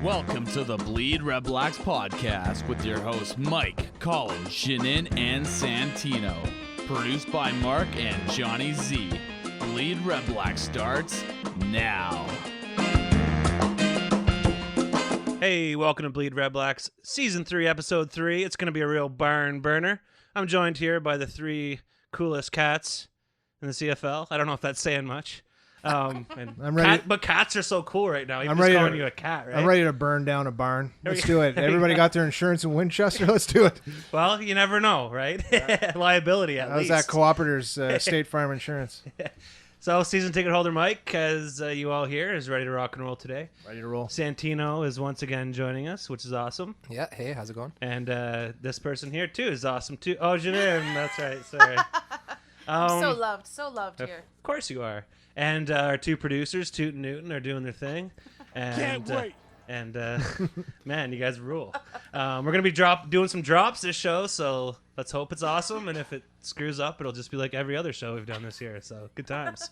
Welcome to the BleedRedblacks Podcast with your hosts Mike, Colin, Shinin, and Santino. Produced by Mark and Johnny Z. BleedRedblacks starts now. Hey, welcome to BleedRedblacks Season 3, Episode 3. It's going to be a real barn burner. I'm joined here by the three coolest cats in the CFL. I don't know if that's saying much. I'm ready. But cats are so cool right now. I'm ready calling you a cat, right? I'm ready to burn down a barn. Let's do it. Everybody got their insurance in Winchester. Let's do it. Well, you never know, right? Yeah. Liability at least. How's that Cooperator's State Farm Insurance? So, season ticket holder Mike, as you all hear, is ready to rock and roll today. Ready to roll. Santino is once again joining us, which is awesome. Yeah, hey, how's it going? And this person here, too, is awesome, too. Oh, Janine, that's right. Sorry. I'm so loved here. Of course you are. And our two producers, Toot and Newton, are doing their thing. And, Can't wait. And man, you guys rule. We're gonna be doing some drops this show, so let's hope it's awesome. And if it screws up, it'll just be like every other show we've done this year. So good times.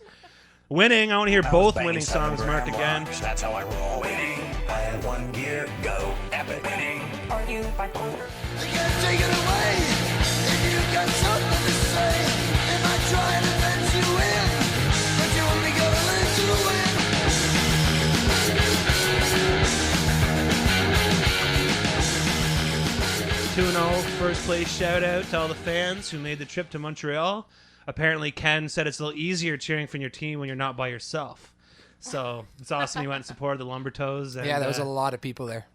Winning, I want to hear both winning songs marked again. That's how I roll. Winning, I have one gear, go, epic. Winning, are you bipolar? You gotta take it away. If you got something to say, am I trying to let you in? But you only gotta learn to win. 2-0, first place shout out to all the fans who made the trip to Montreal. Apparently, Ken said it's a little easier cheering for your team when you're not by yourself. So it's awesome you went and supported the Lumbertoes. And, yeah, there was a lot of people there.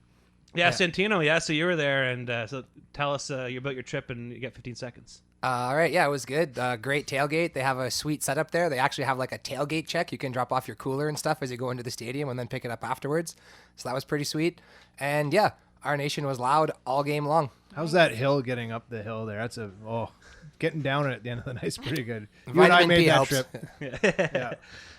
Yeah, Santino, yeah, so you were there, and so tell us about your trip, and you get 15 seconds. All right, yeah, it was good. Great tailgate. They have a sweet setup there. They actually have like a tailgate check. You can drop off your cooler and stuff as you go into the stadium and then pick it up afterwards. So that was pretty sweet. And yeah, our nation was loud all game long. How's that hill getting up the hill there? That's getting down it at the end of the night is pretty good. You and I made that trip. Yeah.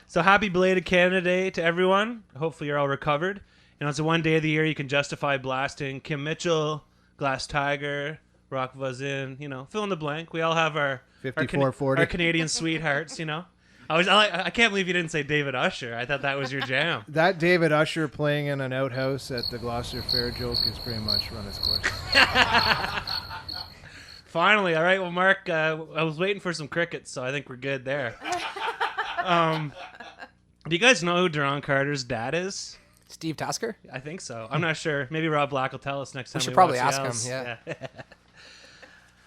So happy belated Canada Day to everyone. Hopefully you're all recovered. You know, it's the one day of the year you can justify blasting Kim Mitchell, Glass Tiger, Rock Voisin, fill in the blank. We all have our 54-40. our Canadian sweethearts, I can't believe you didn't say David Usher. I thought that was your jam. That David Usher playing in an outhouse at the Gloucester Fair joke is pretty much run its course. Finally. All right. Well, Mark, I was waiting for some crickets, so I think we're good there. Do you guys know who Duron Carter's dad is? Steve Tasker? I think so. I'm not sure. Maybe Rob Black will tell us next time. We should probably ask him. Yeah.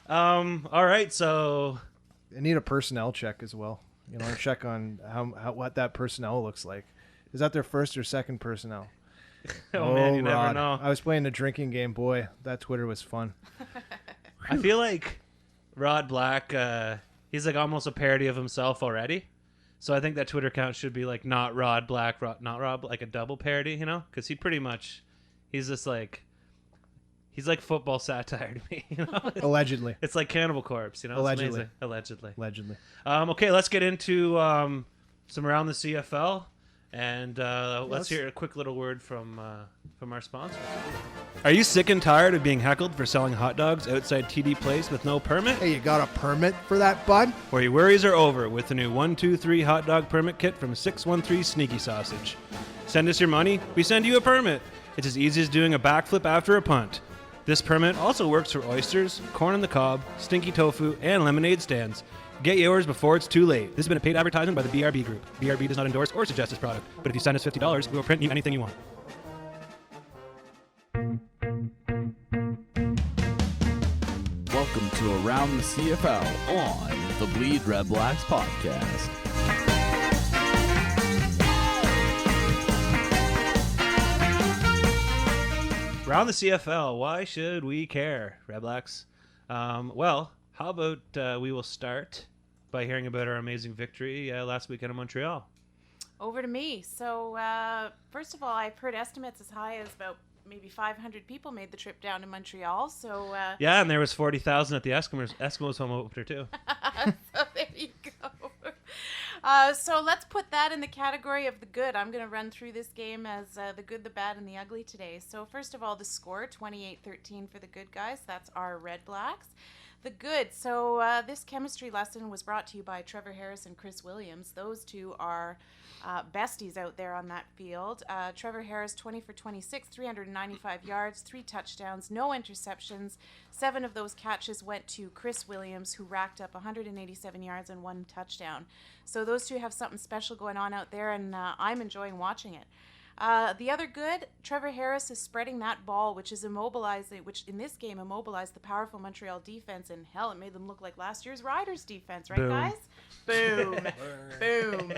All right. So I need a personnel check as well. Check on what that personnel looks like. Is that their first or second personnel? Oh man, you never Rod. know. I was playing the drinking game. Boy, that Twitter was fun. I feel like Rod Black, he's like almost a parody of himself already. So I think that Twitter account should be like not Rod Black, not Rob, like a double parody, because he's just like, he's like football satire to me, Allegedly. It's like Cannibal Corpse, Allegedly. It's amazing. Allegedly. Okay, let's get into some around the CFL, and let's hear a quick little word from our sponsor. Are you sick and tired of being heckled for selling hot dogs outside TD Place with no permit? Hey, you got a permit for that, bud? Or your worries are over with the new 123 hot dog permit kit from 613 Sneaky Sausage. Send us your money, we send you a permit. It's as easy as doing a backflip after a punt. This permit also works for oysters, corn on the cob, stinky tofu, and lemonade stands. Get yours before it's too late. This has been a paid advertisement by the BRB Group. BRB does not endorse or suggest this product, but if you send us $50, we will print you anything you want. Welcome to Around the CFL on the BleedRedblacks Podcast. Around the CFL, why should we care, Redblacks? Well, how about we will start by hearing about our amazing victory last weekend in Montreal. Over to me. So, first of all, I've heard estimates as high as about maybe 500 people made the trip down to Montreal. So yeah, and there was 40,000 at the Eskimos home opener too. So there you go. So let's put that in the category of the good. I'm going to run through this game as the good, the bad, and the ugly today. So first of all, the score, 28-13 for the good guys. That's our Red Blacks. The good. So this chemistry lesson was brought to you by Trevor Harris and Chris Williams. Those two are besties out there on that field. Trevor Harris, 20 for 26, 395 yards, 3 touchdowns, no interceptions. 7 of those catches went to Chris Williams, who racked up 187 yards and 1 touchdown. So those two have something special going on out there, and I'm enjoying watching it. The other good, Trevor Harris is spreading that ball, which in this game immobilized the powerful Montreal defense, and hell, it made them look like last year's Riders defense, right, Boom. guys? Boom. Boom.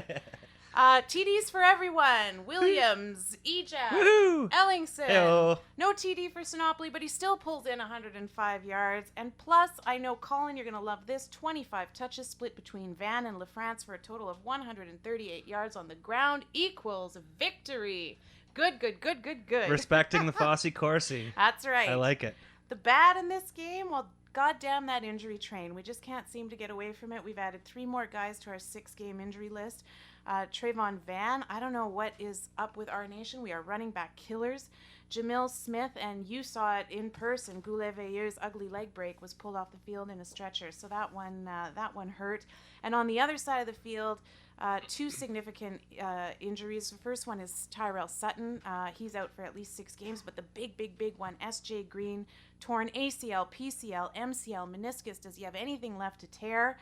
TDs for everyone. Williams, Ejak, Woohoo! Ellingson. Heyo. No TD for Sinopoli, but he still pulls in 105 yards. And plus, I know, Colin, you're going to love this, 25 touches split between Van and LaFrance for a total of 138 yards on the ground equals victory. Good. Respecting the Fosse Corsi. That's right. I like it. The bad in this game, well, goddamn that injury train. We just can't seem to get away from it. We've added 3 more guys to our 6-game injury list. Trayvon Van, I don't know what is up with our nation. We are running back killers. Jamil Smith, and you saw it in person, Goulet Veilleur's ugly leg break was pulled off the field in a stretcher. So that one hurt. And on the other side of the field, 2 significant injuries. The first one is Tyrell Sutton. He's out for at least 6 games, but the big one, S.J. Green, torn ACL, PCL, MCL, meniscus. Does he have anything left to tear?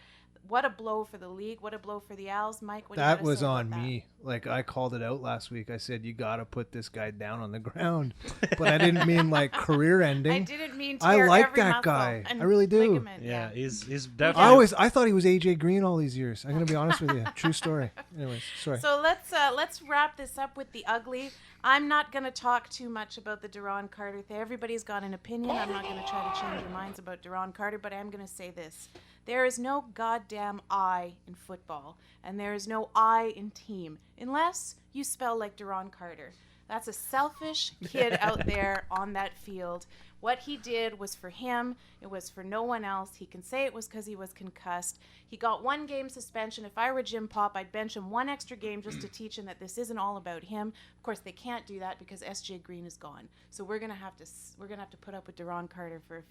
What a blow for the league. What a blow for the Owls. Mike, what do you That gotta was say about on that? me. Like, I called it out last week. I said, you got to put this guy down on the ground. But I didn't mean like career ending. I didn't mean to I tear like every that muscle guy. and I really do. ligament, Yeah, he's I definitely. thought he was AJ Green all these years. I'm going to be honest with you. True story. Anyways, sorry. So let's wrap this up with the ugly. I'm not going to talk too much about the Deron Carter thing. Everybody's got an opinion. I'm not going to try to change your minds about Deron Carter, but I am going to say this. There is no goddamn I in football, and there is no I in team, unless you spell like Deron Carter. That's a selfish kid out there on that field. What he did was for him. It was for no one else. He can say it was because he was concussed. He got 1 game suspension. If I were Jim Pop, I'd bench him 1 extra game just to teach him that this isn't all about him. Of course, they can't do that because S.J. Green is gone. So we're gonna have to put up with Deron Carter for a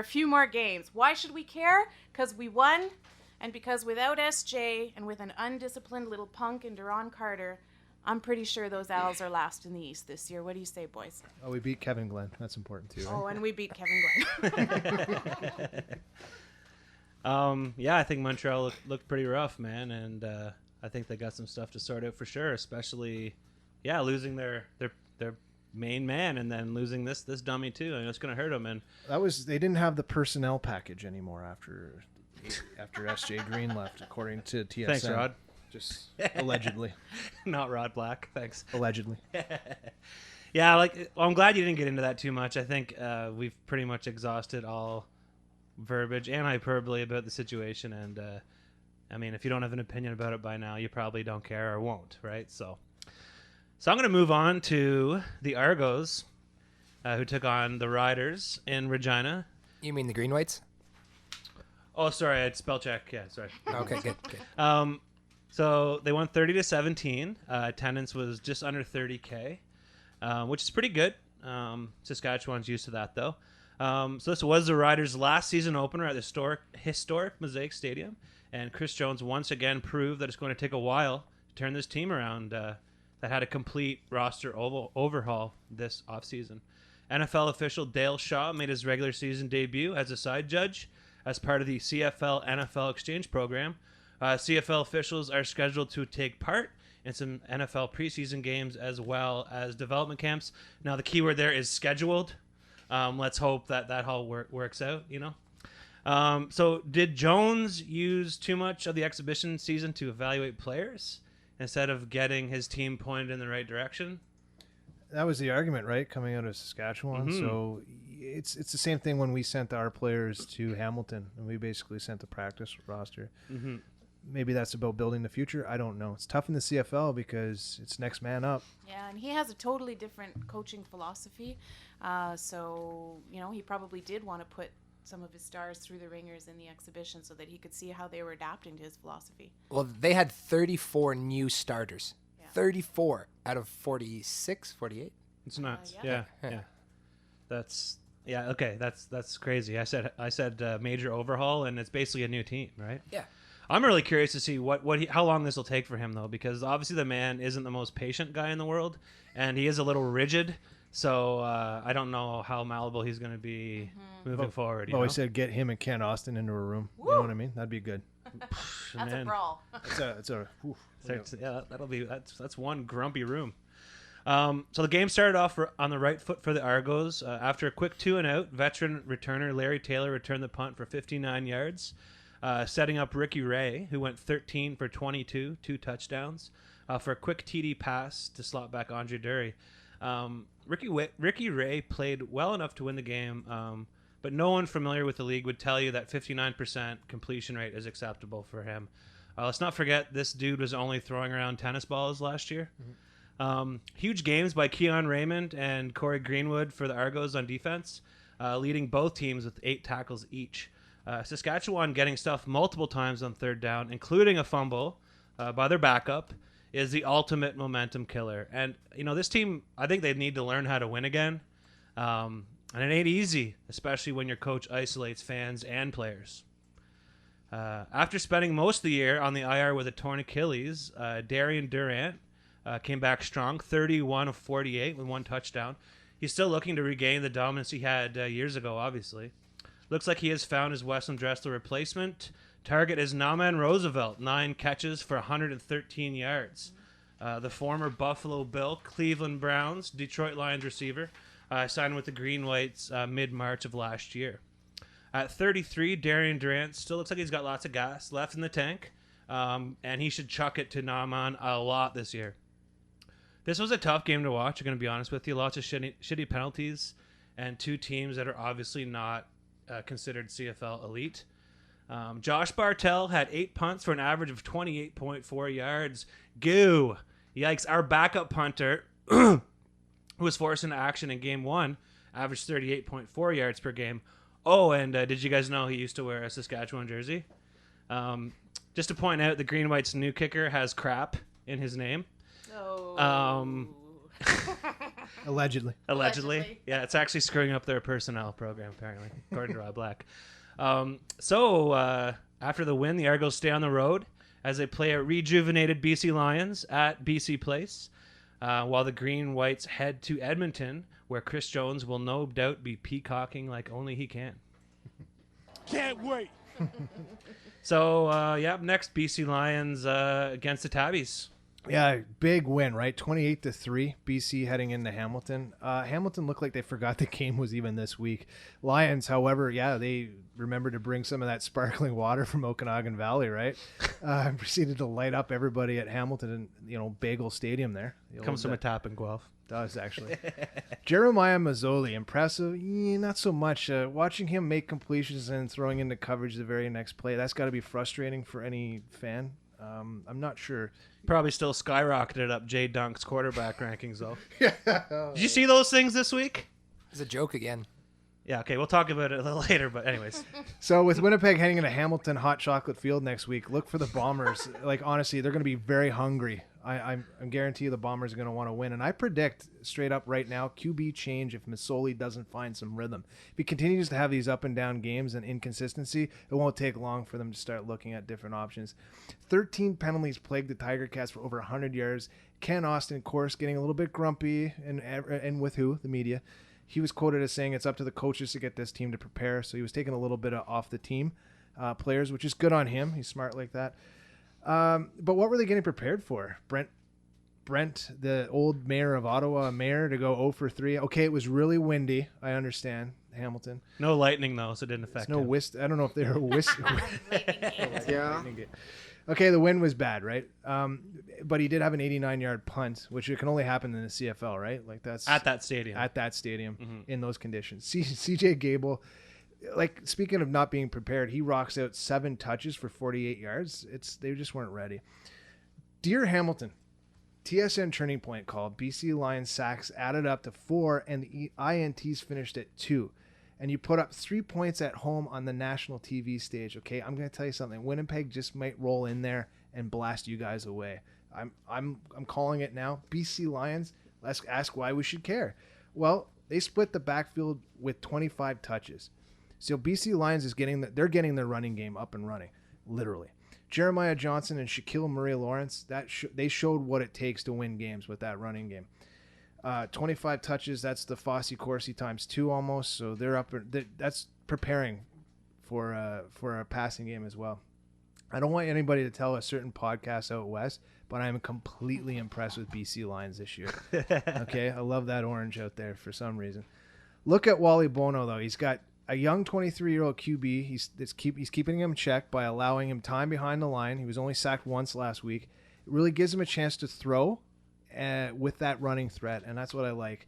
few more games. Why should we care? Because we won, and because without S.J. and with an undisciplined little punk in Deron Carter, I'm pretty sure those Owls are last in the East this year. What do you say, boys? Oh, we beat Kevin Glenn. That's important too. Right? Oh, and we beat Kevin Glenn. Yeah, I think Montreal looked pretty rough, man, and I think they got some stuff to sort out for sure. Especially, losing their main man and then losing this dummy too. I mean, it's going to hurt them. And They didn't have the personnel package anymore after S.J. Green left, according to TSN. Thanks, Rod. Just allegedly. Not Rod Black. Thanks. Allegedly. Yeah, I'm glad you didn't get into that too much. I think we've pretty much exhausted all verbiage and hyperbole about the situation. And, I mean, if you don't have an opinion about it by now, you probably don't care or won't, right? So I'm going to move on to the Argos, who took on the Riders in Regina. You mean the Green Whites? Oh, sorry, I had spell check. Yeah, sorry. Okay, good. So they won 30-17. Attendance was just under 30K, which is pretty good. Saskatchewan's used to that, though. So this was the Riders' last season opener at the historic Mosaic Stadium, and Chris Jones once again proved that it's going to take a while to turn this team around that had a complete roster overhaul this offseason. NFL official Dale Shaw made his regular season debut as a side judge as part of the CFL-NFL exchange program. CFL officials are scheduled to take part in some NFL preseason games as well as development camps. Now, the key word there is scheduled. Let's hope that all works out, you know. So did Jones use too much of the exhibition season to evaluate players instead of getting his team pointed in the right direction? That was the argument, right, coming out of Saskatchewan. Mm-hmm. So it's the same thing when we sent our players to Hamilton, and we basically sent the practice roster. Mm-hmm. Maybe that's about building the future. I don't know. It's tough in the CFL because it's next man up. Yeah, and he has a totally different coaching philosophy. So, you know, he probably did want to put some of his stars through the ringers in the exhibition so that he could see how they were adapting to his philosophy. Well, they had 34 new starters. Yeah. 34 out of 46, 48. It's nuts. Yeah. Yeah. That's Yeah, okay, that's crazy. I said major overhaul, and it's basically a new team, right? Yeah. I'm really curious to see how long this will take for him, though, because obviously the man isn't the most patient guy in the world, and he is a little rigid. So I don't know how malleable he's going to be moving forward. I've always said get him and Ken Austin into a room. You know what I mean? That'd be good. That's a brawl. That's one grumpy room. So the game started off on the right foot for the Argos. After a quick 2-and-out, veteran returner Larry Taylor returned the punt for 59 yards, setting up Ricky Ray, who went 13 for 22, 2 touchdowns, for a quick TD pass to slot back Andre Dury. Ricky Ray played well enough to win the game, but no one familiar with the league would tell you that 59% completion rate is acceptable for him. Let's not forget this dude was only throwing around tennis balls last year. Huge games by Keon Raymond and Corey Greenwood for the Argos on defense, leading both teams with 8 tackles each. Saskatchewan getting stuffed multiple times on third down, including a fumble by their backup, is the ultimate momentum killer. And, this team, I think they need to learn how to win again. And it ain't easy, especially when your coach isolates fans and players. After spending most of the year on the IR with a torn Achilles, Darian Durant came back strong, 31 of 48 with 1 touchdown. He's still looking to regain the dominance he had years ago, obviously. Looks like he has found his Weston Dressler replacement. Target is Nauman Roosevelt, 9 catches for 113 yards. The former Buffalo Bill, Cleveland Browns, Detroit Lions receiver, signed with the Green Whites mid-March of last year. At 33, Darian Durant still looks like he's got lots of gas left in the tank, and he should chuck it to Nauman a lot this year. This was a tough game to watch, I'm going to be honest with you. Lots of shitty penalties and 2 teams that are obviously not considered CFL elite. Josh Bartell had 8 punts for an average of 28.4 yards. Goo! Yikes. Our backup punter, who was forced into action in game 1, averaged 38.4 yards per game. Oh, and did you guys know he used to wear a Saskatchewan jersey? Just to point out, the Green White's new kicker has crap in his name. Oh. Allegedly. Yeah, it's actually screwing up their personnel program, apparently, according to Rob Black. So after the win, the Argos stay on the road as they play a rejuvenated BC Lions at BC Place, while the Green Whites head to Edmonton, where Chris Jones will no doubt be peacocking like only he can. Can't wait. So, next BC Lions against the Tabbies. Yeah, big win, right? 28-3, BC heading into Hamilton. Hamilton looked like they forgot the game was even this week. Lions, however, they remembered to bring some of that sparkling water from Okanagan Valley, right? Proceeded to light up everybody at Hamilton and, Bagel Stadium there. Comes from a tap in Guelph. Does, actually. Jeremiah Mazzoli, impressive. Not so much. Watching him make completions and throwing into coverage the very next play, that's got to be frustrating for any fan. I'm not sure. Probably still skyrocketed up Jay Dunk's quarterback rankings, though. Did you see those things this week? It's a joke again. Yeah, okay, we'll talk about it a little later, but anyways. So with Winnipeg heading into Hamilton Hot Chocolate Field next week, look for the Bombers. Honestly, they're going to be very hungry. I'm guarantee you the Bombers are going to want to win. And I predict straight up right now, QB change if Mazzoli doesn't find some rhythm. If he continues to have these up and down games and inconsistency, it won't take long for them to start looking at different options. 13 penalties plagued the Tiger Cats for over 100 yards. Ken Austin, of course, getting a little bit grumpy, and with who? The media. He was quoted as saying it's up to the coaches to get this team to prepare. So he was taking a little bit off the team players, which is good on him. He's smart like that. But what were they getting prepared for? Brent, the old mayor of Ottawa, to go 0 for 3. Okay, it was really windy. I understand, Hamilton. No lightning, though, so it didn't affect him. I don't know if they were Yeah. Okay, the wind was bad, right? But he did have an 89-yard punt, which it can only happen in the CFL, right? That's at that stadium. In those conditions. CJ Gable, speaking of not being prepared, he rocks out 7 touches for 48 yards. They just weren't ready. Dear Hamilton, TSN turning point call. BC Lions sacks added up to 4, and the INTs finished at 2. And you put up 3 points at home on the national TV stage. Okay, I'm going to tell you something. Winnipeg just might roll in there and blast you guys away. I'm calling it now. BC Lions. Let's ask why we should care. Well, They split the backfield with 25 touches. So BC Lions they're getting their running game up and running, literally. Jeremiah Johnson and Shaquille Murray-Lawrence, they showed what it takes to win games with that running game. 25 touches, that's the Fosse Corsi times 2 almost. So that's preparing for a passing game as well. I don't want anybody to tell a certain podcast out west, but I'm completely impressed with BC Lions this year. Okay, I love that orange out there for some reason. Look at Wally Bono though. He's got a young 23-year-old QB. He's keeping him in check by allowing him time behind the line. He was only sacked once last week. It really gives him a chance to throw with that running threat, and that's what I like.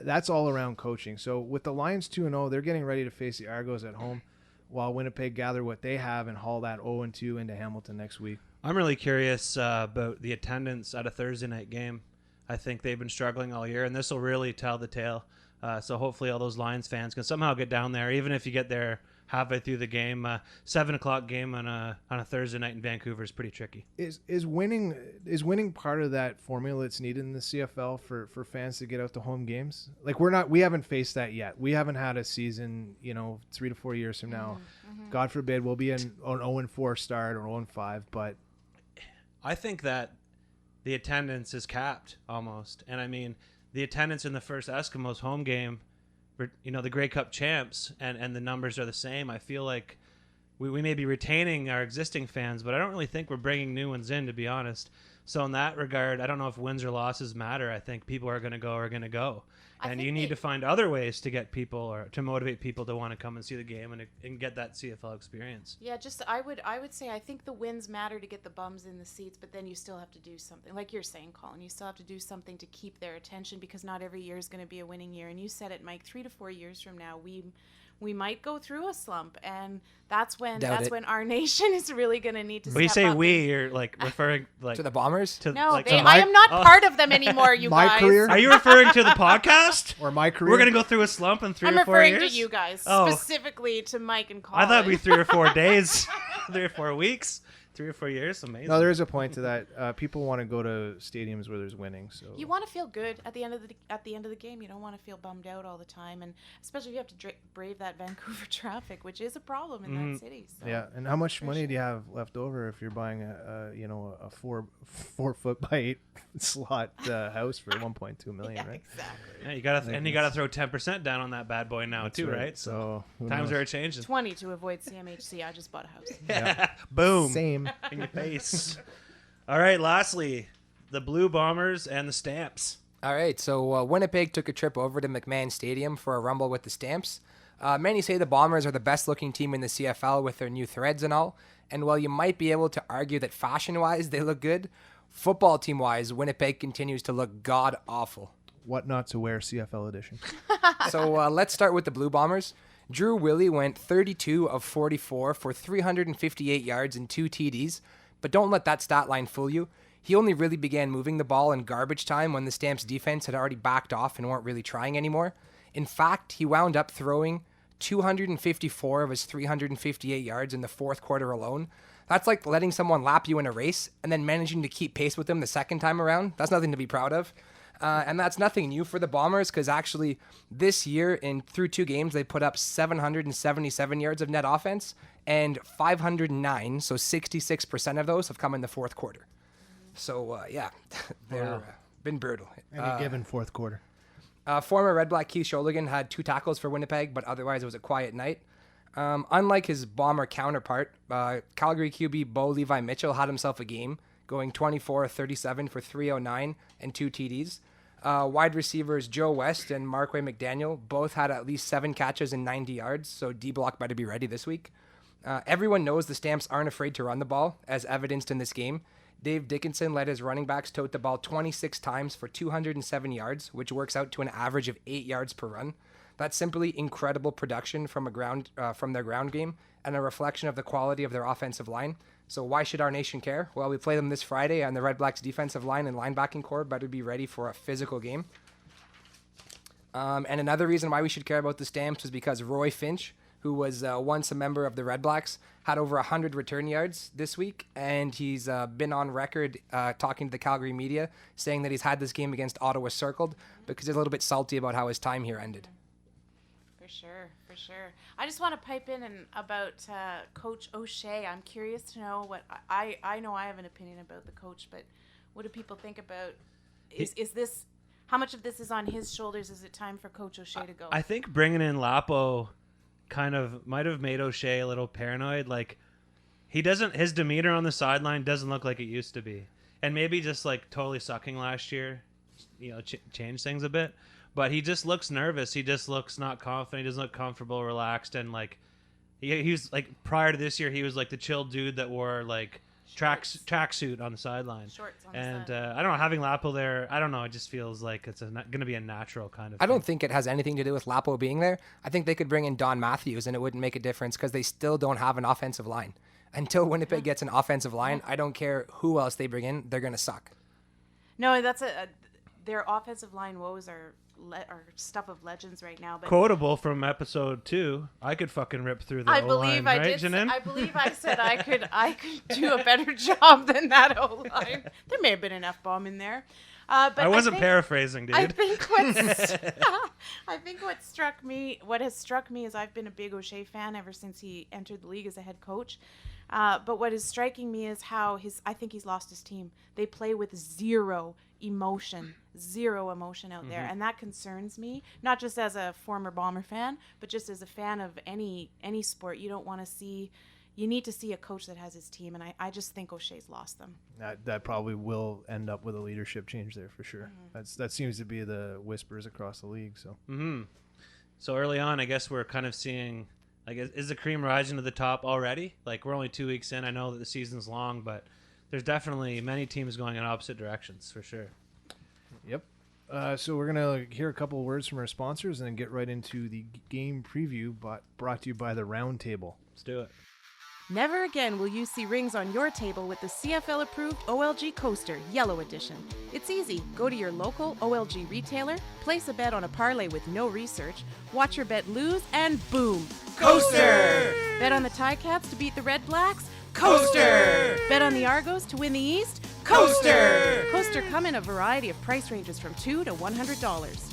That's all around coaching. So with the Lions 2-0, they're getting ready to face the Argos at home, while Winnipeg gather what they have and haul that 0-2 into Hamilton next week. I'm really curious about the attendance at a Thursday night game. I think they've been struggling all year, and this will really tell the tale. So hopefully all those Lions fans can somehow get down there, even if you get there halfway through the game. 7 o'clock game on a Thursday night in Vancouver is pretty tricky. Is winning part of that formula that's needed in the CFL for fans to get out to home games? Like we haven't faced that yet. We haven't had a season, 3 to 4 years from now. Mm-hmm. God forbid we'll be an 0-4 start or 0-5, but I think that the attendance is capped almost. And I mean, the attendance in the first Eskimos home game, the Grey Cup champs, and the numbers are the same. I feel like we may be retaining our existing fans, but I don't really think we're bringing new ones in, to be honest. So in that regard, I don't know if wins or losses matter. I think people are going to go. And you need to find other ways to get people or to motivate people to want to come and see the game and get that CFL experience. Yeah, I would say I think the wins matter to get the bums in the seats, but then you still have to do something. Like you're saying, Colin, you still have to do something to keep their attention, because not every year is going to be a winning year. And you said it, Mike, 3 to 4 years from now, we might go through a slump, and that's when our nation is really going to need to when step up. When you say you're referring to the Bombers? I am not part of them anymore, you my guys. Career? Are you referring to the podcast? Or my career? We're going to go through a slump in 3 I'm or 4 years? referring to you guys, specifically to Mike and Colin. I thought it'd be 3 or 4 days, 3 or 4 weeks. 3 or 4 years, amazing. No, there is a point to that. People want to go to stadiums where there's winning. So you want to feel good at the end of the game. You don't want to feel bummed out all the time, and especially if you have to brave that Vancouver traffic, which is a problem in that city. So. Yeah, and how much money do you have left over if you're buying a 4 foot by 8 slot house for 1.2 million, right? Exactly. Yeah, you gotta throw 10% down on that bad boy now. That's too, right? So times are changing. 20 to avoid CMHC. I just bought a house. Yeah. Boom. Same. In your face. All right, lastly, the Blue Bombers and the Stamps. All right, so Winnipeg took a trip over to McMahon Stadium for a rumble with the Stamps. Many say the Bombers are the best-looking team in the CFL with their new threads and all. And while you might be able to argue that fashion-wise they look good, football team-wise, Winnipeg continues to look god-awful. What not to wear CFL edition. So let's start with the Blue Bombers. Drew Willie went 32 of 44 for 358 yards and 2 TDs, but don't let that stat line fool you. He only really began moving the ball in garbage time when the Stamps defense had already backed off and weren't really trying anymore. In fact, he wound up throwing 254 of his 358 yards in the fourth quarter alone. That's like letting someone lap you in a race and then managing to keep pace with them the second time around. That's nothing to be proud of. And that's nothing new for the Bombers, because actually this year through 2 games, they put up 777 yards of net offense, and 509, so 66% of those have come in the fourth quarter. So, they've been brutal. Any given fourth quarter. Former Red Black Keith Sholigan had 2 tackles for Winnipeg, but otherwise it was a quiet night. Unlike his Bomber counterpart, Calgary QB Bo Levi Mitchell had himself a game, going 24-37 for 309 and 2 TDs. Wide receivers Joe West and Markway McDaniel both had at least 7 catches and 90 yards, so D-Block better be ready this week. Everyone knows the Stamps aren't afraid to run the ball, as evidenced in this game. Dave Dickinson led his running backs tote the ball 26 times for 207 yards, which works out to an average of 8 yards per run. That's simply incredible production from their ground game and a reflection of the quality of their offensive line. So why should our nation care? Well, we play them this Friday, and the Red Blacks defensive line and linebacking core better be ready for a physical game. And another reason why we should care about the Stamps is because Roy Finch, who was once a member of the Red Blacks, had over 100 return yards this week, and he's been on record talking to the Calgary media, saying that he's had this game against Ottawa circled because he's a little bit salty about how his time here ended. For sure. I just want to pipe in about Coach O'Shea. I'm curious to know what I know. I have an opinion about the coach, but what do people think about? Is this, how much of this is on his shoulders? Is it time for Coach O'Shea to go? I think bringing in Lapo kind of might have made O'Shea a little paranoid. Like, his demeanor on the sideline doesn't look like it used to be, and maybe just like totally sucking last year, changed things a bit. But he just looks nervous. He just looks not confident. He doesn't look comfortable, relaxed, and like he was like prior to this year, he was like the chill dude that wore like tracksuit on the sideline. Shorts on and the side. I don't know, having Lapo there, I don't know. It just feels like it's going to be a natural kind of. I don't think it has anything to do with Lapo being there. I think they could bring in Don Matthews and it wouldn't make a difference because they still don't have an offensive line. Until Winnipeg gets an offensive line, I don't care who else they bring in, they're going to suck. No, that's their offensive line woes are stuff of legends right now. But quotable from episode 2. I could fucking rip through the I O-line, believe I right, did. Janine? I believe I said I could do a better job than that O-line. There may have been an F-bomb in there. But I wasn't paraphrasing, dude. I think what has struck me is I've been a big O'Shea fan ever since he entered the league as a head coach. But what is striking me is how I think he's lost his team. They play with zero emotion out there, and that concerns me. Not just as a former Bomber fan, but just as a fan of any sport. You need to see a coach that has his team, and I just think O'Shea's lost them. That probably will end up with a leadership change there for sure. That seems to be the whispers across the league. So. So early on, I guess we're kind of seeing, like, is the cream rising to the top already? Like, we're only 2 weeks in. I know that the season's long, but there's definitely many teams going in opposite directions for sure. Yep. So we're going to hear a couple of words from our sponsors and then get right into the game preview brought to you by the Round Table. Let's do it. Never again will you see rings on your table with the CFL-approved OLG Coaster Yellow Edition. It's easy. Go to your local OLG retailer, place a bet on a parlay with no research, watch your bet lose, and boom! Coaster! Bet on the Ticats to beat the Red Blacks? Coaster! Bet on the Argos to win the East? Coaster! Coaster come in a variety of price ranges from $2 to $100.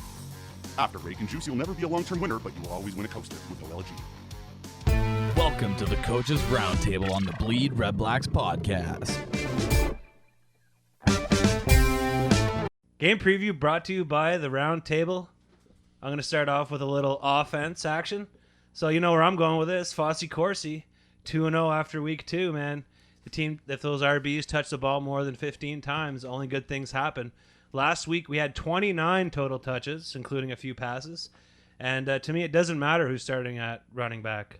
After Rake and Juice, you'll never be a long-term winner, but you will always win a coaster with OLG. Welcome to the Coaches Roundtable on the Bleed Red Blacks Podcast. Game preview brought to you by the Round Table. I'm going to start off with a little offense action. So you know where I'm going with this. Fosse Corsi, 2-0 after week 2, man. The team, if those RBs touch the ball more than 15 times, only good things happen. Last week we had 29 total touches, including a few passes. And to me, it doesn't matter who's starting at running back.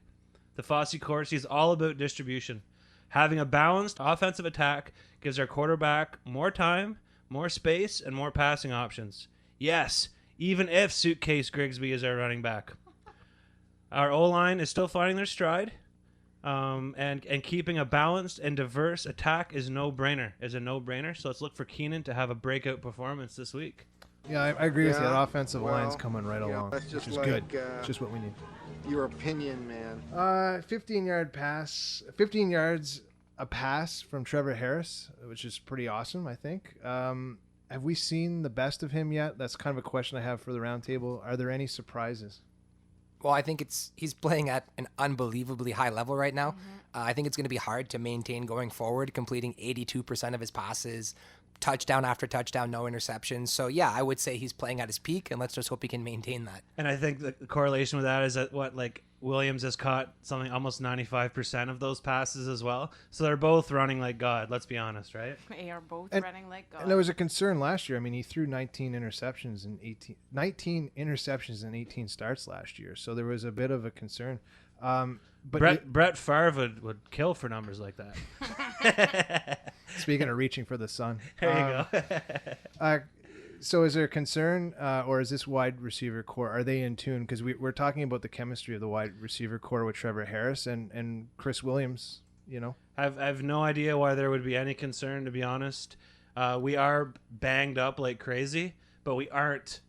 The Fosse Corsi is all about distribution. Having a balanced offensive attack gives our quarterback more time, more space, and more passing options. Yes, even if Suitcase Grigsby is our running back. Our O-line is still finding their stride, and keeping a balanced and diverse attack is a no-brainer. So let's look for Keenan to have a breakout performance this week. Yeah, I agree with you. That offensive line's coming right along, that's just which is like, good. It's just what we need. Your opinion, man. 15-yard pass, 15 yards a pass from Trevor Harris, which is pretty awesome, I think. Have we seen the best of him yet? That's kind of a question I have for the roundtable. Are there any surprises? Well, I think he's playing at an unbelievably high level right now. I think it's going to be hard to maintain going forward, completing 82% of his passes, touchdown after touchdown, no interceptions. So, yeah, I would say he's playing at his peak, and let's just hope he can maintain that. And I think the correlation with that is that Williams has caught something almost 95% of those passes as well. So they're both running like God, let's be honest, right? They are both running like God. And there was a concern last year. I mean, he threw 19 interceptions in 18 starts last year. So there was a bit of a concern. But Brett Favre would kill for numbers like that. Speaking of reaching for the sun. There you go. So is there a concern, or is this wide receiver core, are they in tune? Because we're talking about the chemistry of the wide receiver core with Trevor Harris and Chris Williams, you know? I have no idea why there would be any concern, to be honest. We are banged up like crazy, but we aren't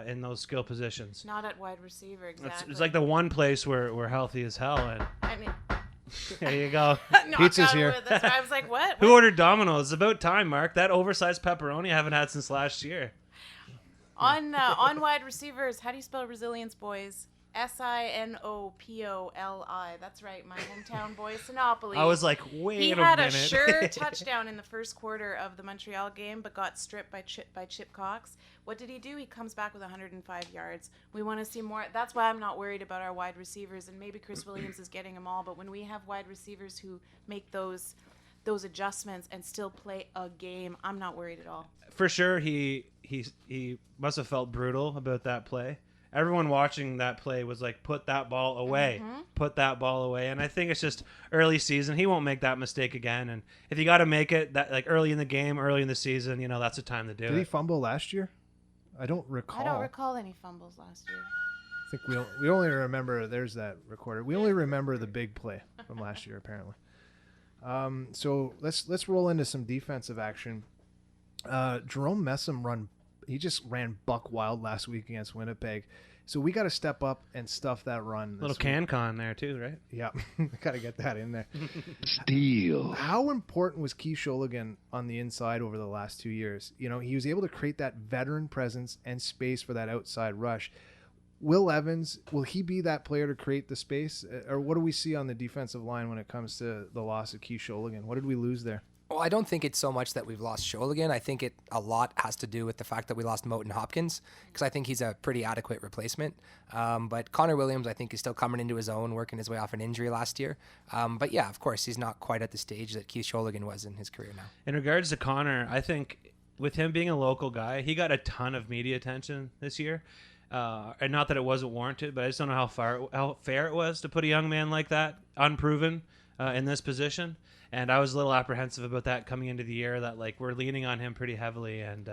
in those skill positions. Not at wide receiver, exactly. It's like the one place where we're healthy as hell. And I mean, there you go. Pizza's here. That's why I was like, what? Who ordered Domino's? It's about time, Mark. That oversized pepperoni I haven't had since last year. On wide receivers, how do you spell resilience, boys? Sinopoli. That's right, my hometown boy, Sinopoli. I was like, wait a minute. He had a sure touchdown in the first quarter of the Montreal game, but got stripped by Chip Cox. What did he do? He comes back with 105 yards. We want to see more. That's why I'm not worried about our wide receivers, and maybe Chris Williams is getting them all, but when we have wide receivers who make those adjustments and still play a game, I'm not worried at all. For sure, he must have felt brutal about that play. Everyone watching that play was like, put that ball away, put that ball away. And I think it's just early season. He won't make that mistake again. And if you got to make it that like early in the game, early in the season, that's the time to do it. Did he fumble last year? I don't recall. I don't recall any fumbles last year. I think we only remember, there's that recorder. We only remember the big play from last year, apparently. So let's roll into some defensive action. Jerome Messam he just ran buck wild last week against Winnipeg. So we got to step up and stuff that run. Little CanCon there too, right? Yeah, got to get that in there. Steal. How important was Keith Sholigan on the inside over the last 2 years? He was able to create that veteran presence and space for that outside rush. Will Evans, will he be that player to create the space? Or what do we see on the defensive line when it comes to the loss of Keith Sholigan? What did we lose there? Well, I don't think it's so much that we've lost Sholigan. I think a lot has to do with the fact that we lost Moten Hopkins, because I think he's a pretty adequate replacement. But Connor Williams, I think, is still coming into his own, working his way off an injury last year. But yeah, of course, he's not quite at the stage that Keith Sholigan was in his career now. In regards to Connor, I think with him being a local guy, he got a ton of media attention this year. And not that it wasn't warranted, but I just don't know how fair it was to put a young man like that, unproven, in this position. And I was a little apprehensive about that coming into the year, that like we're leaning on him pretty heavily. And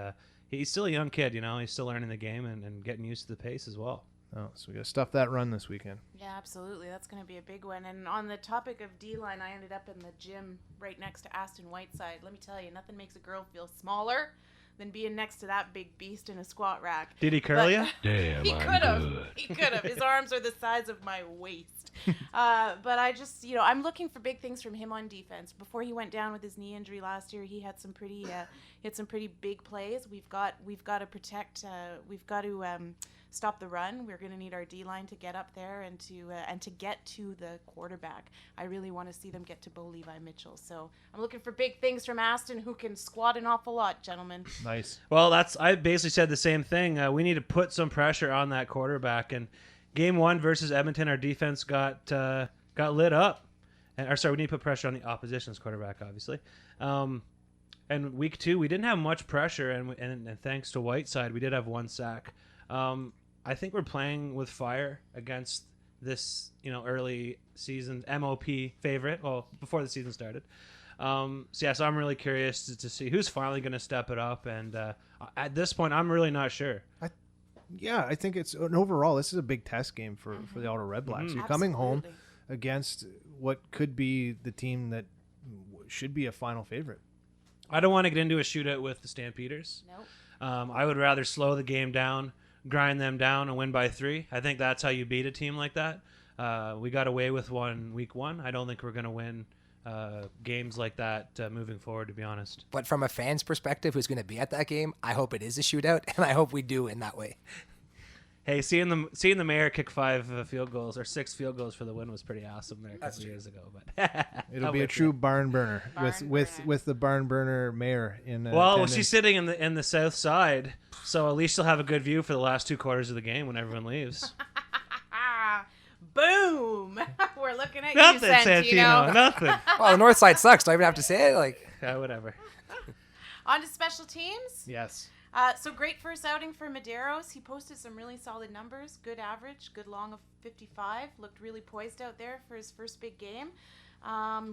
he's still a young kid, he's still learning the game and getting used to the pace as well. Oh, so we got to stuff that run this weekend. Yeah, absolutely. That's going to be a big one. And on the topic of D-line, I ended up in the gym right next to Aston Whiteside. Let me tell you, nothing makes a girl feel smaller than being next to that big beast in a squat rack. Did he curl you? Damn, He could have. He could have. His arms are the size of my waist. But I just, I'm looking for big things from him on defense. Before he went down with his knee injury last year, he had some pretty big plays. We've got to protect. We've got to stop the run. We're going to need our D-line to get up there and to get to the quarterback. I really want to see them get to Bo Levi Mitchell. So I'm looking for big things from Aston, who can squat an awful lot, gentlemen. Nice. Well, I basically said the same thing. We need to put some pressure on that quarterback. And game 1 versus Edmonton, our defense got lit up. We need to put pressure on the opposition's quarterback, obviously. And week 2, we didn't have much pressure, and thanks to Whiteside, we did have 1 sack. I think we're playing with fire against this, early season MOP favorite. Well, before the season started. So I'm really curious to see who's finally going to step it up. And at this point, I'm really not sure. I think it's an overall. This is a big test game for the Ottawa Red Blacks. You're coming home against what could be the team that should be a final favorite. I don't want to get into a shootout with the Stampeders. Nope. I would rather slow the game down, grind them down, and win by 3. I think that's how you beat a team like that. We got away with one week 1. I don't think we're going to win games like that moving forward, to be honest. But from a fan's perspective who's going to be at that game, I hope it is a shootout, and I hope we do in that way. Hey, seeing the mayor kick 5 field goals or 6 field goals for the win was pretty awesome there a couple years ago. But it'll be a true barn burner with the barn burner mayor in. Well, she's sitting in the south side, so at least she'll have a good view for the last 2 quarters of the game when everyone leaves. Boom! We're looking at Nothing, you, Santino. Nothing. Well, the north side sucks. Do I even have to say it? Yeah, whatever. On to special teams. Yes. So great first outing for Medeiros. He posted some really solid numbers. Good average, good long of 55. Looked really poised out there for his first big game.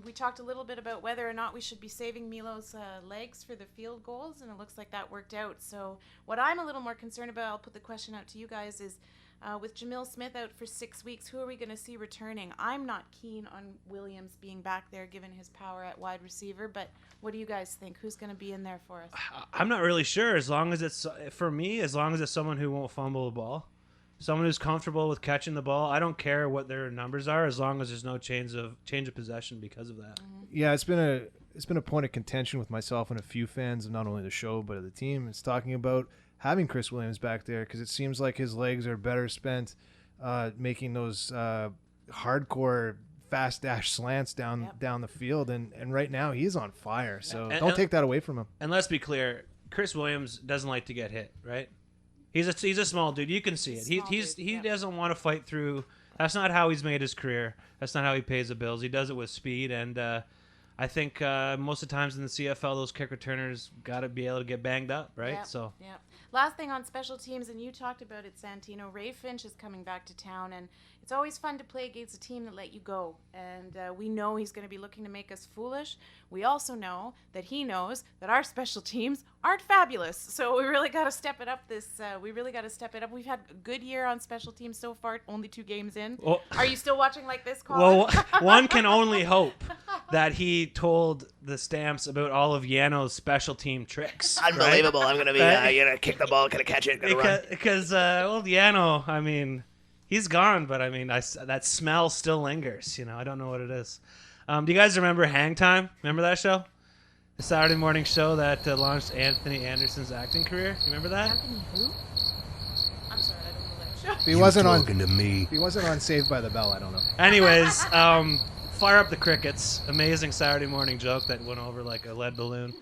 We talked a little bit about whether or not we should be saving Milo's legs for the field goals, and it looks like that worked out. So what I'm a little more concerned about, I'll put the question out to you guys, is With Jamil Smith out for 6 weeks, who are we going to see returning? I'm not keen on Williams being back there given his power at wide receiver, but what do you guys think? Who's going to be in there for us? I'm not really sure. As long as it's someone who won't fumble the ball, someone who's comfortable with catching the ball. I don't care what their numbers are, as long as there's no change of possession because of that. Mm-hmm. Yeah, it's been a point of contention with myself and a few fans of not only the show but of the team. It's talking about having Chris Williams back there because it seems like his legs are better spent making those hardcore fast dash slants down the field, and right now he's on fire. So don't take that away from him. And let's be clear, Chris Williams doesn't like to get hit, right? He's a small dude. You can see it. He doesn't want to fight through. That's not how he's made his career. That's not how he pays the bills. He does it with speed, and I think most of the times in the CFL, those kick returners got to be able to get banged up, right? Yeah, So. Yeah. Last thing on special teams, and you talked about it, Santino. Ray Finch is coming back to town, and it's always fun to play against a team that let you go. And we know he's going to be looking to make us foolish. We also know that he knows that our special teams aren't fabulous. So we really got to step it up. We've had a good year on special teams so far. Only 2 games in. Well, are you still watching like this, Colin? Well, one can only hope that he told the Stamps about all of Yano's special team tricks. Unbelievable! Right? I'm gonna be gonna kick the ball, gonna catch it, gonna run. Because Yano, I mean, he's gone, but I mean, that smell still lingers. I don't know what it is. Do you guys remember Hang Time? Remember that show? The Saturday morning show that launched Anthony Anderson's acting career. You remember that? Anthony who? I'm sorry, I don't know that show. If he wasn't on Saved by the Bell, I don't know. Anyways, Fire Up the Crickets. Amazing Saturday morning joke that went over like a lead balloon.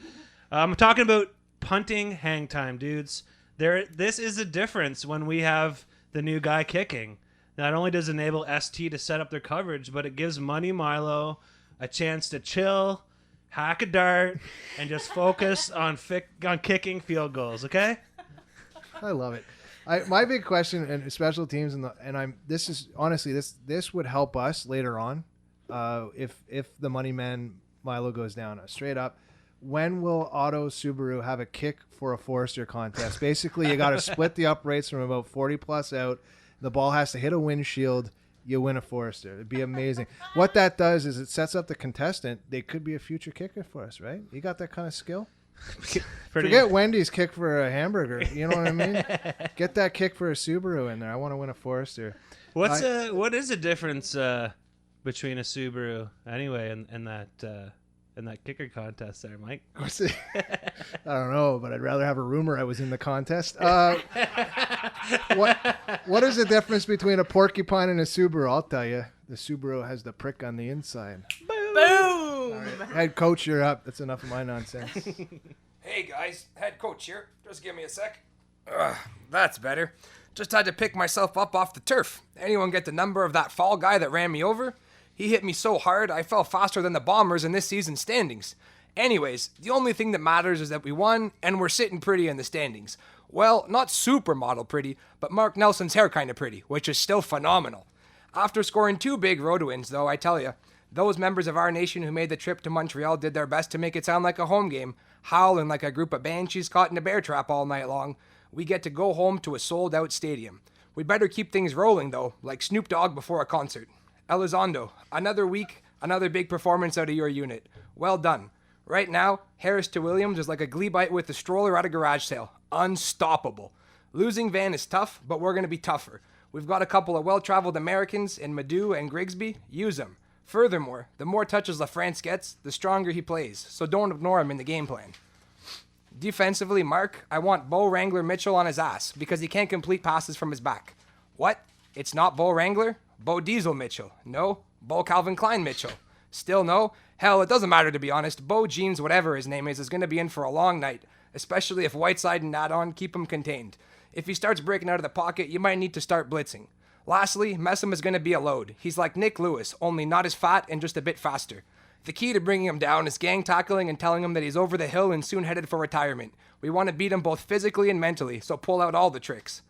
I'm talking about punting hang time, dudes. This is a difference when we have the new guy kicking. Not only does it enable ST to set up their coverage, but it gives Money Milo a chance to chill, hack a dart, and just focus on kicking field goals. Okay? I love it. My big question and special teams this would help us later on if the money man Milo goes down. Straight up, when will Auto Subaru have a kick for a Forester contest? Basically, you got to split the uprights from about 40 plus out. The ball has to hit a windshield. You win a Forester. It'd be amazing. What that does is it sets up the contestant. They could be a future kicker for us, right? You got that kind of skill? Forget Wendy's kick for a hamburger. You know what I mean? Get that kick for a Subaru in there. I want to win a Forester. What is the difference between a Subaru anyway and that kicker contest there, Mike? I don't know, but I'd rather have a rumor I was in the contest. What is the difference between a porcupine and a Subaru? I'll tell you. The Subaru has the prick on the inside. Boom! Right. Head coach, you're up. That's enough of my nonsense. Hey guys, head coach here. Just give me a sec. That's better. Just had to pick myself up off the turf. Anyone get the number of that fall guy that ran me over? He hit me so hard I fell faster than the Bombers in this season's standings. Anyways, the only thing that matters is that we won and we're sitting pretty in the standings. Well, not supermodel pretty, but Mark Nelson's hair kinda pretty, which is still phenomenal. After scoring 2 big road wins, though, I tell ya, those members of our nation who made the trip to Montreal did their best to make it sound like a home game, howling like a group of banshees caught in a bear trap all night long. We get to go home to a sold-out stadium. We better keep things rolling, though, like Snoop Dogg before a concert. Elizondo, another week, another big performance out of your unit. Well done. Right now, Harris to Williams is like a glee bite with a stroller at a garage sale. Unstoppable. Losing Van is tough, but we're going to be tougher. We've got a couple of well-traveled Americans in Madu and Grigsby. Use them. Furthermore, the more touches LaFrance gets, the stronger he plays, so don't ignore him in the game plan. Defensively, Mark, I want Bo Wrangler Mitchell on his ass because he can't complete passes from his back. What? It's not Bo Wrangler? Bo Diesel Mitchell. No. Bo Calvin Klein Mitchell. Still no. Hell, it doesn't matter to be honest. Bo Jeans, whatever his name is going to be in for a long night, especially if Whiteside and Nadon keep him contained. If he starts breaking out of the pocket, you might need to start blitzing. Lastly, Messam is going to be a load. He's like Nick Lewis, only not as fat and just a bit faster. The key to bringing him down is gang tackling and telling him that he's over the hill and soon headed for retirement. We want to beat him both physically and mentally, so pull out all the tricks.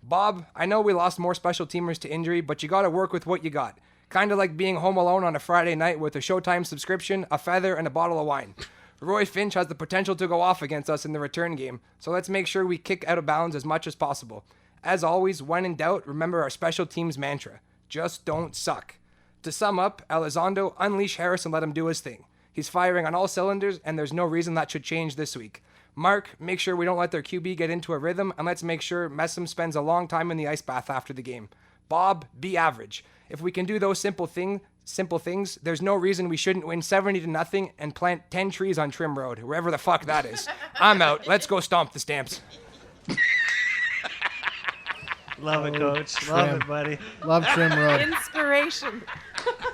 Bob, I know we lost more special teamers to injury, but you gotta work with what you got. Kinda like being home alone on a Friday night with a Showtime subscription, a feather, and a bottle of wine. Roy Finch has the potential to go off against us in the return game, so let's make sure we kick out of bounds as much as possible. As always, when in doubt, remember our special teams mantra. Just don't suck. To sum up, Elizondo, unleash Harris and let him do his thing. He's firing on all cylinders, and there's no reason that should change this week. Mark, make sure we don't let their QB get into a rhythm, and let's make sure Messam spends a long time in the ice bath after the game. Bob, be average. If we can do those simple things, there's no reason we shouldn't win 70-0 and plant 10 trees on Trim Road, wherever the fuck that is. I'm out. Let's go stomp the Stamps. Love it, Coach. Love it, buddy. Love Trim Road. Inspiration.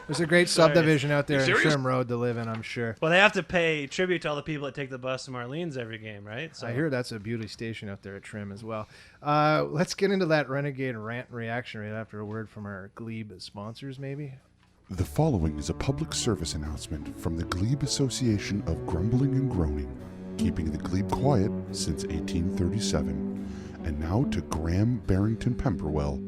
There's a great subdivision out there in serious? Trim Road to live in, I'm sure. Well, they have to pay tribute to all the people that take the bus to Marlene's every game, right? So I hear that's a beauty station out there at Trim as well. Let's get into that Renegade rant and reaction right after a word from our Glebe sponsors, maybe. The following is a public service announcement from the Glebe Association of Grumbling and Groaning, keeping the glebe quiet since 1837. And now to Graham Barrington Pemberwell.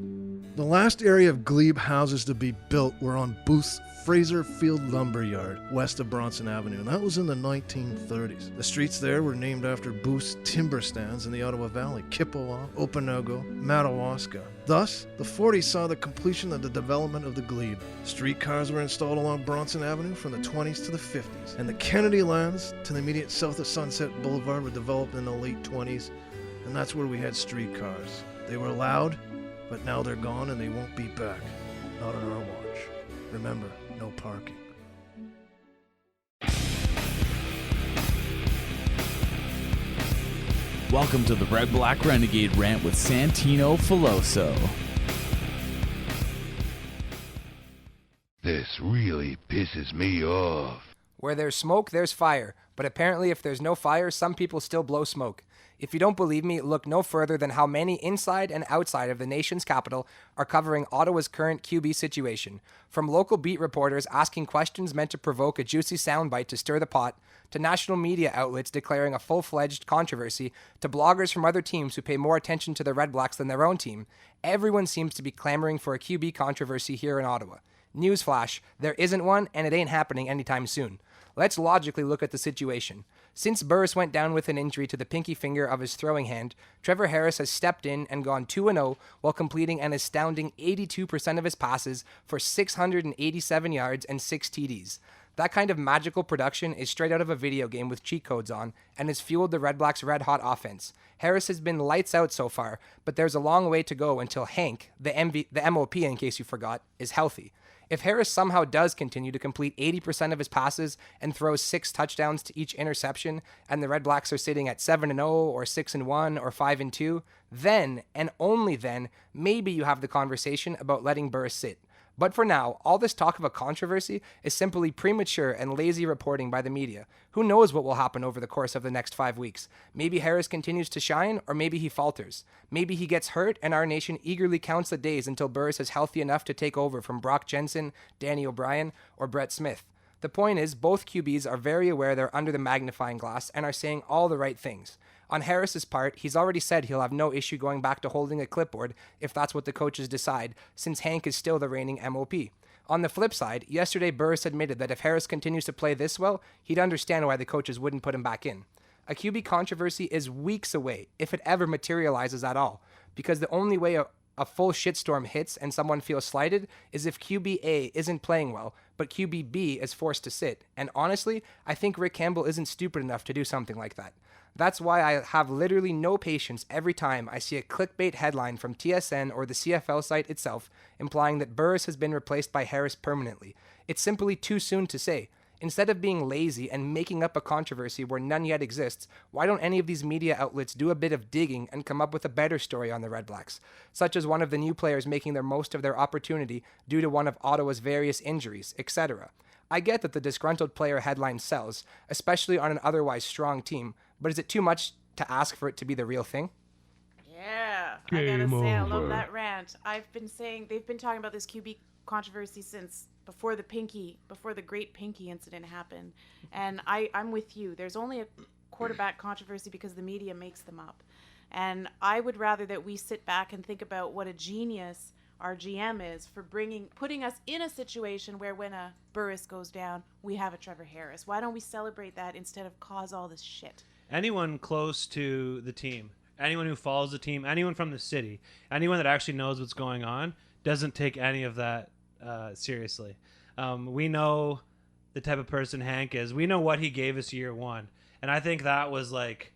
The last area of glebe houses to be built were on Booth's Fraser Field Lumberyard, west of Bronson Avenue, and that was in the 1930s. The streets there were named after Booth's timber stands in the Ottawa Valley, Kippawa, Okanagan, Madawaska. Thus, the 40s saw the completion of the development of the glebe. Streetcars were installed along Bronson Avenue from the 20s to the 50s, and the Kennedy lands to the immediate south of Sunset Boulevard were developed in the late 20s, and that's where we had streetcars. They were loud, but now they're gone and they won't be back. Not on our watch. Remember, no parking. Welcome to the Red Black Renegade Rant with Santino Filoso. This really pisses me off. Where there's smoke, there's fire. But apparently if there's no fire, some people still blow smoke. If you don't believe me, look no further than how many inside and outside of the nation's capital are covering Ottawa's current QB situation. From local beat reporters asking questions meant to provoke a juicy soundbite to stir the pot, to national media outlets declaring a full-fledged controversy, to bloggers from other teams who pay more attention to the Red Blacks than their own team, everyone seems to be clamoring for a QB controversy here in Ottawa. Newsflash, there isn't one, and it ain't happening anytime soon. Let's logically look at the situation. Since Burris went down with an injury to the pinky finger of his throwing hand, Trevor Harris has stepped in and gone 2-0 while completing an astounding 82% of his passes for 687 yards and 6 TDs. That kind of magical production is straight out of a video game with cheat codes on and has fueled the Red Blacks' red-hot offense. Harris has been lights out so far, but there's a long way to go until Hank, the MOP in case you forgot, is healthy. If Harris somehow does continue to complete 80% of his passes and throws 6 touchdowns to each interception, and the Red Blacks are sitting at 7-0 or 6-1 or 5-2, then, and only then, maybe you have the conversation about letting Burris sit. But for now, all this talk of a controversy is simply premature and lazy reporting by the media. Who knows what will happen over the course of the next 5 weeks? Maybe Harris continues to shine, or maybe he falters. Maybe he gets hurt, and our nation eagerly counts the days until Burris is healthy enough to take over from Brock Jensen, Danny O'Brien, or Brett Smith. The point is, both QBs are very aware they're under the magnifying glass and are saying all the right things. On Harris's part, he's already said he'll have no issue going back to holding a clipboard if that's what the coaches decide, since Hank is still the reigning MOP. On the flip side, yesterday Burris admitted that if Harris continues to play this well, he'd understand why the coaches wouldn't put him back in. A QB controversy is weeks away, if it ever materializes at all, because the only way a full shitstorm hits and someone feels slighted is if QB A isn't playing well, but QB B is forced to sit. And honestly, I think Rick Campbell isn't stupid enough to do something like that. That's why I have literally no patience every time I see a clickbait headline from TSN or the CFL site itself implying that Burris has been replaced by Harris permanently. It's simply too soon to say. Instead of being lazy and making up a controversy where none yet exists, why don't any of these media outlets do a bit of digging and come up with a better story on the Red Blacks, such as one of the new players making the most of their opportunity due to one of Ottawa's various injuries, etc. I get that the disgruntled player headline sells, especially on an otherwise strong team, but is it too much to ask for it to be the real thing? Yeah, I gotta say, I love that rant. They've been talking about this QB controversy since before the great Pinky incident happened. And I'm with you. There's only a quarterback controversy because the media makes them up. And I would rather that we sit back and think about what a genius our GM is for putting us in a situation where when a Burris goes down, we have a Trevor Harris. Why don't we celebrate that instead of cause all this shit? Anyone close to the team anyone who follows the team, anyone from the city, anyone that actually knows what's going on, doesn't take any of that seriously. We know the type of person Hank is. We know what he gave us year one. And I think that was like,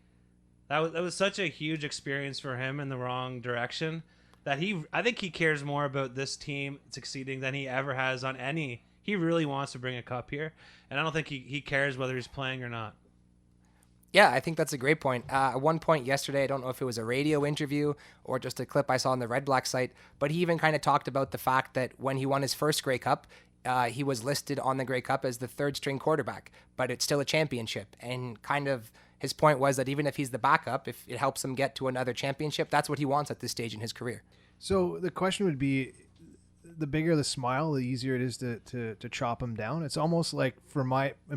that was such a huge experience for him in the wrong direction that I think he cares more about this team succeeding than he ever has on any. He really wants to bring a cup here. And I don't think he cares whether he's playing or not. Yeah, I think that's a great point. At one point yesterday, I don't know if it was a radio interview or just a clip I saw on the Red Black site, but he even kind of talked about the fact that when he won his first Grey Cup, he was listed on the Grey Cup as the third string quarterback, but it's still a championship. And kind of his point was that even if he's the backup, if it helps him get to another championship, that's what he wants at this stage in his career. So the question would be, the bigger the smile, the easier it is to chop him down. It's almost like, in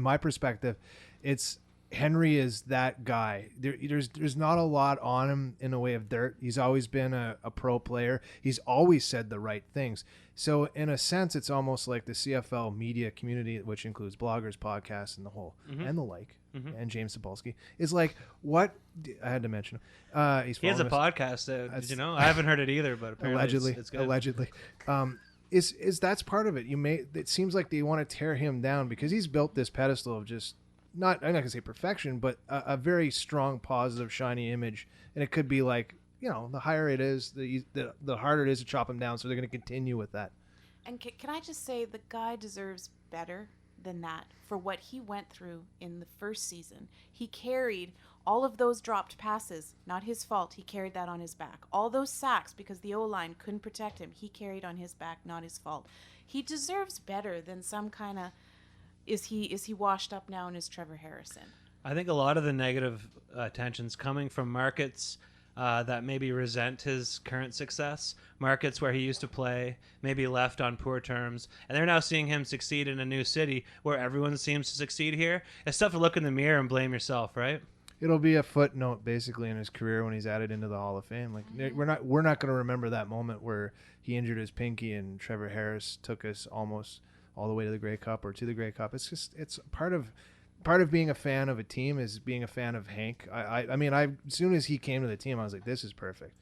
my perspective, it's Henry is that guy. There's not a lot on him in the way of dirt. He's always been a pro player. He's always said the right things. So in a sense, it's almost like the CFL media community, which includes bloggers, podcasts, and the whole, and the like, and James Sapolsky, is like, what I had to mention him. He has a podcast. Did you know? I haven't heard it either, but apparently it's good. Allegedly. Is that's part of it. It seems like they want to tear him down because he's built this pedestal of just, I'm not going to say perfection, but a very strong, positive, shiny image. And it could be like, the higher it is, the harder it is to chop him down. So they're going to continue with that. And can I just say, the guy deserves better than that for what he went through in the first season. He carried all of those dropped passes, not his fault. He carried that on his back. All those sacks because the O-line couldn't protect him. He carried on his back, not his fault. He deserves better than some kind of, is he washed up now and is Trevor Harrison? I think a lot of the negative attention's coming from markets that maybe resent his current success, markets where he used to play, maybe left on poor terms, and they're now seeing him succeed in a new city where everyone seems to succeed here. It's tough to look in the mirror and blame yourself, right? It'll be a footnote basically in his career when he's added into the Hall of Fame. Like we're not going to remember that moment where he injured his pinky and Trevor Harris took us almost all the way to the Grey Cup or to the Grey Cup. It's part of being a fan of a team is being a fan of Hank. I mean, as soon as he came to the team, I was like, this is perfect.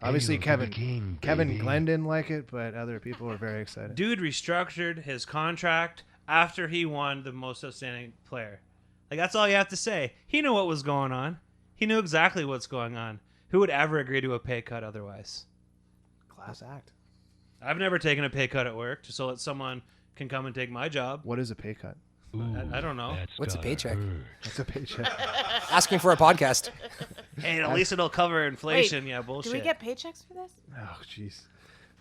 Obviously, Kevin Glenn didn't like it, but other people were very excited. Dude restructured his contract after he won the most outstanding player. Like, that's all you have to say. He knew what was going on. He knew exactly what's going on. Who would ever agree to a pay cut otherwise? Class act. I've never taken a pay cut at work just so that someone can come and take my job. What is a pay cut? I don't know. What's a paycheck? What's a paycheck? Asking for a podcast. Hey, at least it'll cover inflation. Wait, yeah, bullshit. Do we get paychecks for this? Oh, jeez.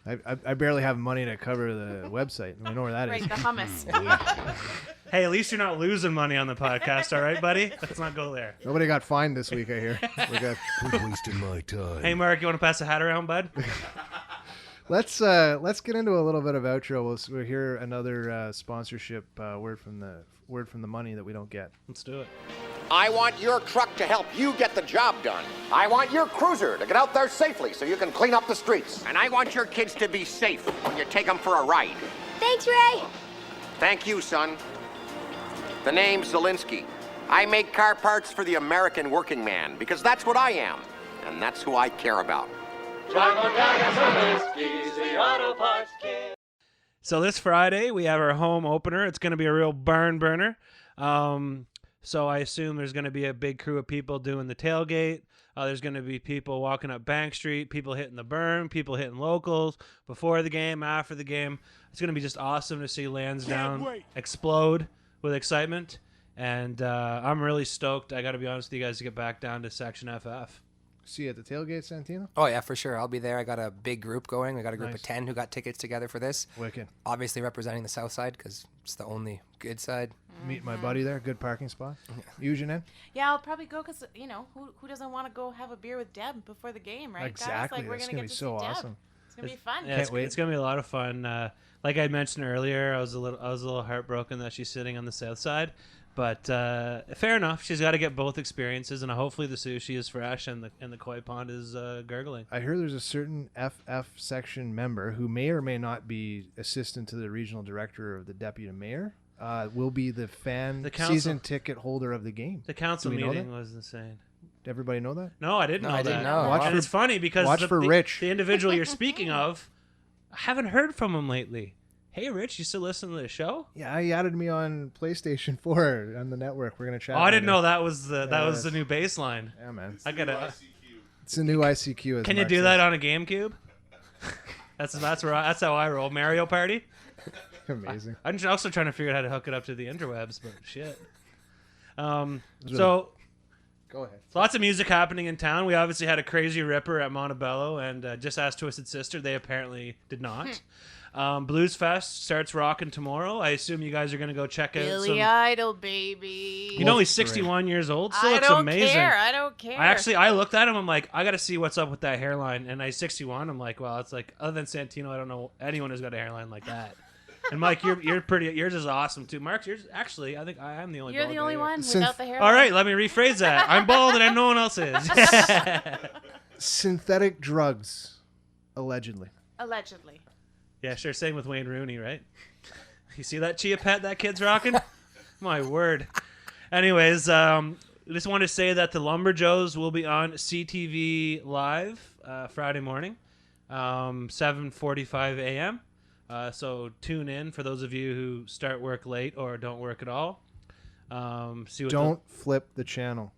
I barely have money to cover the website. I know where that is. Right, the hummus. Hey, at least you're not losing money on the podcast, all right, buddy? Let's not go there. Nobody got fined this week, I hear. Quit wasting my time. Hey, Mark, you want to pass the hat around, bud? Let's get into a little bit of outro. We'll hear another sponsorship word from the money that we don't get. Let's do it. I want your truck to help you get the job done. I want your cruiser to get out there safely so you can clean up the streets. And I want your kids to be safe when you take them for a ride. Thanks, Ray. Thank you, son. The name's Zelensky. I make car parts for the American working man because that's what I am, and that's who I care about. So this Friday, we have our home opener. It's going to be a real barn burner. So I assume there's going to be a big crew of people doing the tailgate. There's going to be people walking up Bank Street, people hitting the berm, people hitting locals before the game, after the game. It's going to be just awesome to see Lansdowne explode with excitement. And I'm really stoked, I got to be honest with you guys, to get back down to Section FF. See you at the tailgate, Santino? Oh, yeah, for sure. I'll be there. I got a big group going. We got a group Nice. of 10 who got tickets together for this. Wicked. Obviously representing the south side because it's the only good side. Meet my buddy there. Good parking spot. You, Jeanette? Yeah, I'll probably go because, who doesn't want to go have a beer with Deb before the game, right? Exactly. Guys? Like, That's we're going to be so see Deb. awesome. It's going to be fun. Yeah, it's going to be a lot of fun. Like I mentioned earlier, I was a little heartbroken that she's sitting on the south side. But fair enough. She's got to get both experiences, and hopefully the sushi is fresh and the koi pond is gurgling. I hear there's a certain FF section member who may or may not be assistant to the regional director of the deputy mayor. Will be the season ticket holder of the game. The council meeting was insane. Did everybody know that? No, I didn't know I that. didn't know. And it's funny because watch for Rich. the individual you're speaking of, I haven't heard from him lately. Hey, Rich, you still listen to the show? Yeah, he added me on PlayStation 4 on the network. We're gonna chat. Oh, I didn't later. know that was the new baseline. Yeah, man. I gotta. It's a new ICQ. Can you do that on a GameCube? That's how I roll. Mario Party. Amazing. I'm also trying to figure out how to hook it up to the interwebs, but shit. So. Go ahead. Lots of music happening in town. We obviously had a crazy ripper at Montebello, and just asked Twisted Sister. They apparently did not. Blues Fest starts rocking tomorrow. I assume you guys are going to go check out Billy Idol, baby. You know he's 61 years old. Still I looks don't amazing. care. I don't care. I looked at him. I'm like, I got to see what's up with that hairline. And he's 61. I'm like, well, it's like other than Santino, I don't know anyone who's got a hairline like that. And Mike, you're pretty. Yours is awesome too. Mark, yours actually. I think I am the only. You're bald the only guy one here. without the hair. All right, let me rephrase that. I'm bald and no one else is. Synthetic drugs, allegedly. Allegedly. Yeah, sure. Same with Wayne Rooney, right? You see that chia pet that kid's rocking? My word. Anyways, just wanted to say that the Lumberjoes will be on CTV Live Friday morning, 7:45 a.m. So tune in for those of you who start work late or don't work at all. Don't flip the channel.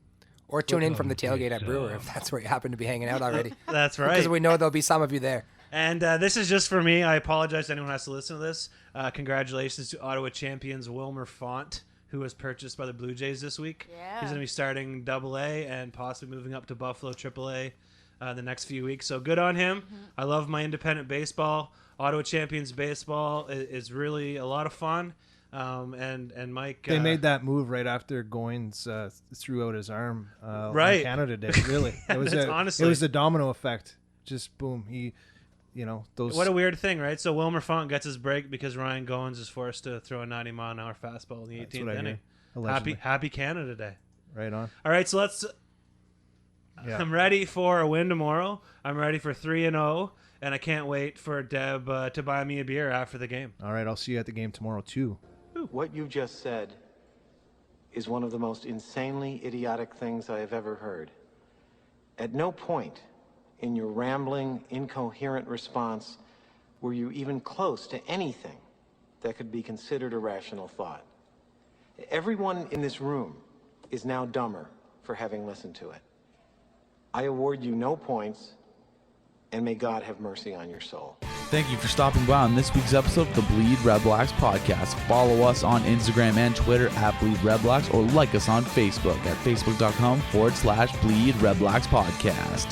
Or tune in from the tailgate at Brewer if that's where you happen to be hanging out already. That's right. Because we know there'll be some of you there. And this is just for me. I apologize to anyone who has to listen to this. Congratulations to Ottawa champions Wilmer Font, who was purchased by the Blue Jays this week. Yeah. He's going to be starting AA and possibly moving up to Buffalo AAA the next few weeks. So good on him. Mm-hmm. I love my independent baseball. Ottawa champions baseball is really a lot of fun. And Mike, they made that move right after Goins threw out his arm. Right, on Canada Day. Really, it was honestly, it was the domino effect. Just boom. Those. What a weird thing, right? So Wilmer Font gets his break because Ryan Goins is forced to throw a 90-mile-an-hour fastball in the 18th inning. Happy Canada Day. Right on. All right, so let's. Yeah. I'm ready for a win tomorrow. I'm ready for 3-0. And I can't wait for Deb to buy me a beer after the game. All right, I'll see you at the game tomorrow, too. What you just said is one of the most insanely idiotic things I have ever heard. At no point in your rambling, incoherent response were you even close to anything that could be considered a rational thought. Everyone in this room is now dumber for having listened to it. I award you no points, and may God have mercy on your soul. Thank you for stopping by on this week's episode of the Bleed Red Blacks podcast. Follow us on Instagram and Twitter at BleedRedblacks or like us on Facebook at facebook.com/Bleed Red Blacks podcast.